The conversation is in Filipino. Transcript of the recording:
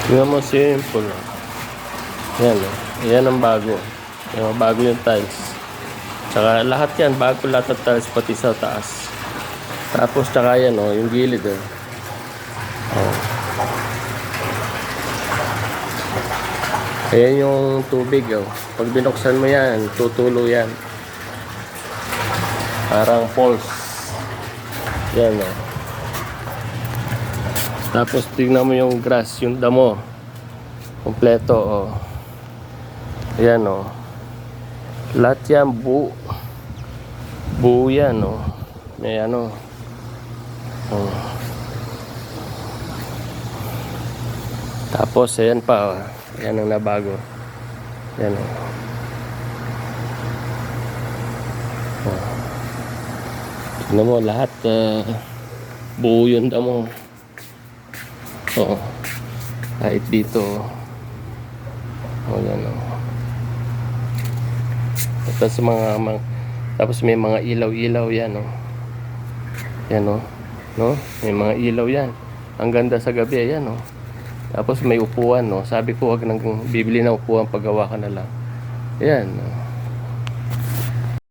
Tingnan mo, simple. Yan, oh. Yan ang bago. Yan, bago yung tiles. Tsaka lahat yan, bago lahat ng tiles, pati sa taas. Tapos tsaka yan, oh, yung gilid, oh. Oh. Ayan yung tubig, oh. Pag binuksan mo yan, tutulo yan. Parang falls. Yan, oh. Tapos tingnan mo yung grass, yung damo. Kompleto, oh. Ayan, oh. Lahat yan, buo yan, oh. May ano. Oh. Tapos, ayan pa, oh. Ayan ang nabago. Ayan, oh. Oh. Tingnan mo, lahat, buo yung damo. Oo. Kahit dito. O yan o. Tapos tapos may mga ilaw-ilaw yan o. Yan o. No? May mga ilaw yan. Ang ganda sa gabi yan o. Tapos may upuan o. Sabi ko wag nang bibili ng upuan, paggawa ka na lang. Yan o.